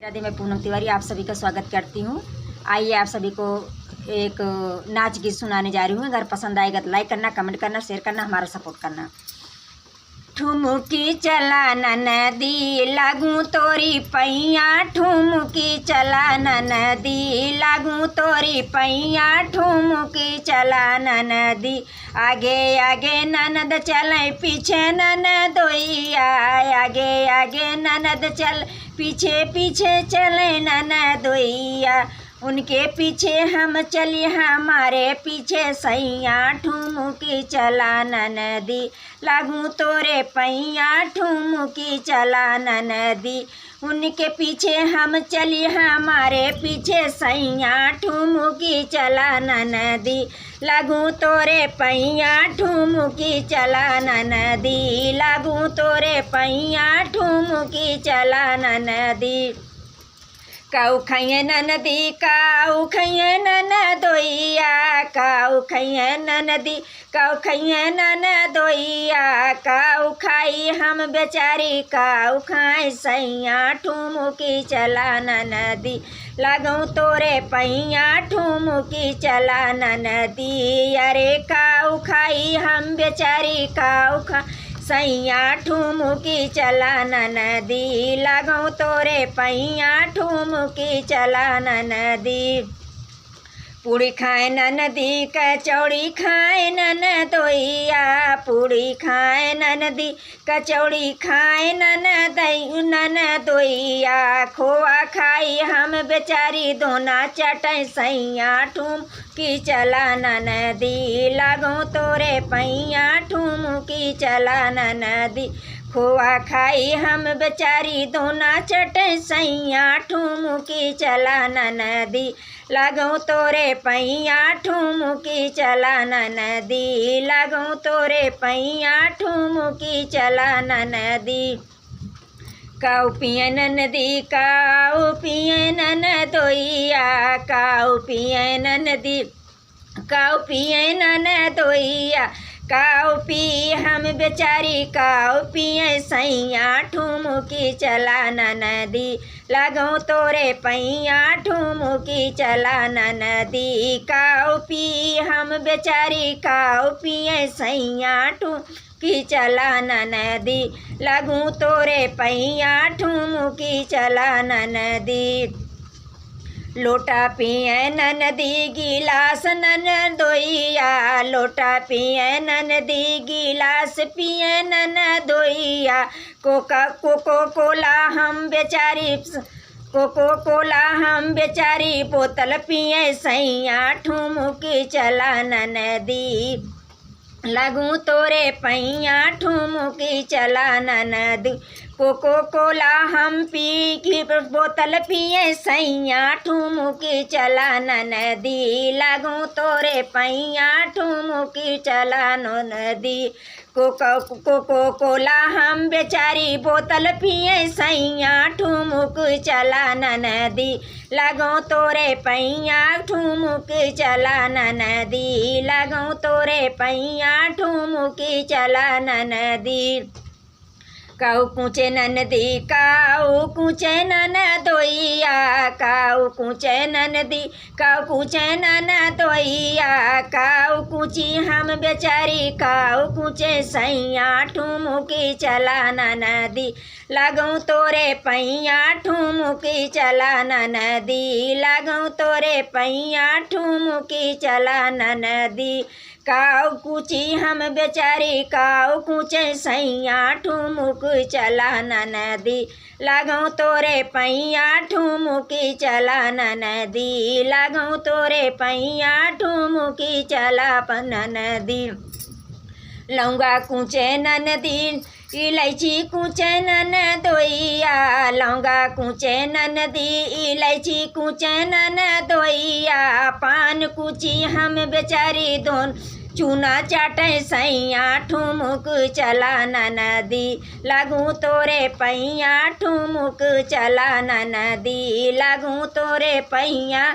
राधे, मैं पूनम तिवारी आप सभी का स्वागत करती हूँ। आइए आप सभी को एक नाच गीत सुनाने जा रही हूँ। अगर पसंद आएगा तो लाइक करना, कमेंट करना, शेयर करना, हमारा सपोर्ट करना। ठुमुकी चला नदी लागू तोरी पैया, ठुमुकी चला नदी लागू तोरी पैया, ठुमुकी चला नदी। आगे आगे ननद चले पीछे ननदोइया, आगे आगे ननद चल पीछे पीछे चले ननदोइया। उनके पीछे हम चली, हमारे पीछे सैया, ठुमुकी चला नदी लागू तोरे पैया, ठुमुकी चला नदी। उनके पीछे हम चली, हमारे पीछे सैया, ठुमुकी चला नदी लागू तोरे पैया, ठुमुकी चला नदी लागू तोरे पैया, ठुमुकी चला नदी। काऊ खैये नदी, काऊ खैये ननदोइया, काऊ खैये नदी, काऊ खैये ननदोइया। काऊ खाई हम बेचारी, काऊ खाई सैया, ठुमुकी चला नदी लागू तोरे पैया, ठुमुकी चला नदी। अरे काऊ खाई हम बेचारी, काऊ खा सैया, ठुमुकी चला नदी लागू तोरे पैया, ठुमुकी चला नदी। पूड़ी खाए नदी, कचौड़ी खाए ननदोइया, पूड़ी खाए नदी, कचौड़ी खाए ननदोइया। खोआ खाई हम बेचारी, दोना चटै सैया, ठुमुकी चला नदी लागू तोरे पैया, ठुमुकी चला नदी। खोआ खाई हम बेचारी, दोना चटै सैया, ठुमुकी चला नदी लागू तोरे पैया, ठुमुकी चला नदी लागू तोरे पैया, ठुमुकी चला नदी। काऊ पिए नदी, काऊ पिए ननदोइया, काऊ पिए नदी, काऊ पिए ननदोइया। काऊ पी हम बेचारी, काऊ पिए सैया, ठुमुकी चला नदी लागू तोरे पैया, ठुमुकी चला नदी। काऊ पी हम बेचारी, काऊ पिए सैया, ठुमुकी चला नदी लागू तोरे पैया, ठुमुकी चला नदी। लोटा पिए नदी, गिलास ननदोइया, लोटा पिए नदी, गिलास पिए ननदोइया। कोको कोला हम बेचारी, कोको कोला हम बेचारी, बोतल पिए सैया, ठुमुकी चला नदी लागू तोरे पैया, ठुमुकी चला नदी। कोको कोला हम पी की बोतल पिए सैया, ठुमुकी चला नदी लागू तोरे पैया, ठुमुकी चला नदी। कोको कोला हम बेचारी, बोतल पिए सैया, ठुमुकी चला नदी लागू तोरे पैया, ठुमुकी चला नदी लागू तोरे पैया, ठुमुकी चला नदी। काऊ कूचे नदी, काऊ कूचे ननदोइया, काऊ कूचे नदी, काऊ कूचे ननदोइया। काऊ कूची हम बेचारी, काऊ कूचे सैया, ठुमुकी चला नदी लागू तोरे पैया, ठुमुकी चला नदी लागू तोरे पैया, ठुमुकी चला नदी। काऊ कूची हम बेचारी, काऊ कूचे सैया, ठुमुकी चला नदी लागू तोरे पैया, ठुमुकी चला नदी लागू तोरे पैया, ठुमुकी चला नदी। लौंगा कूचे नदी, इलायची कूचे ननदोइया, लौंगा कूचे नदी, इलायची कूचे ननदोइया। पान कूची हम बेचारी, दोन चूना चाटे सैया, ठुमुकी चला नदी लागू तोरे पैया, ठुमुकी चला नदी लागू तोरे पैया,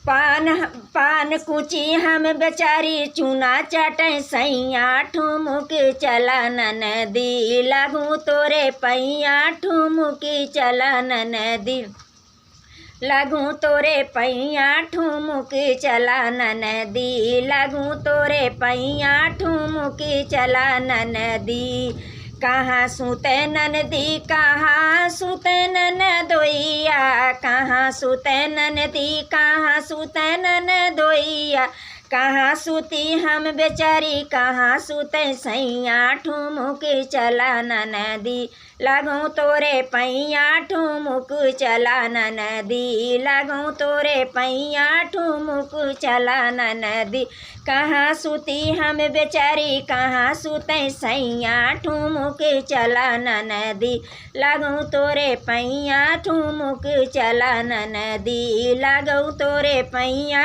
पान कुची हम बेचारी चूना चाटे सैया ठुमुक चला नदी लागू तोरे पैया ठुमुक चला नदी लागू तोरे पैया ठुमुक चला नदी लागू तोरे पैया ठुमुक चला नदी कहाँ सुते ननदी कहाँ सुते ननदोइया कहाँ सुते ननदी कहाँ सुते ननदोइया कहाँ सुती हम बेचारी कहाँ सुते सैया ठुमुक चला नदी लागू तोरे पैया ठुमुक चला नदी लागू तोरे पैया ठुमुक चला नदी कहाँ सुती हम बेचारी कहाँ सुते सैया ठुमुक चला नदी लागू तोरे पैया ठुमुक चला नदी लागू तोरे पैया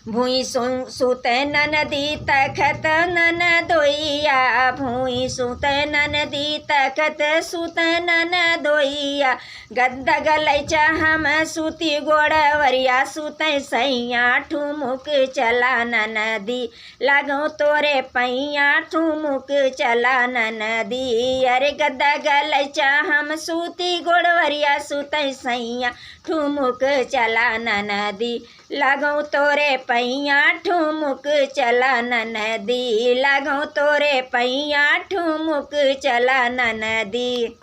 भूई सुते नदी तखत ननदोइया भूई सुते नदी तखत सुते ननदोइया गद्दा गलैचा हम सुती गोड़वरिया सुते सैया ठुमुक चला नदी लागू तोरे पैया ठुमुक चला नदी अरे गद्दा गलैचा हम सूती गोड़वरिया सुते सैया ठुमुक चला नदी लागू तोरे पैया ठुमुक चला नदी लागू तोरे पैया ठुमुक चला नदी।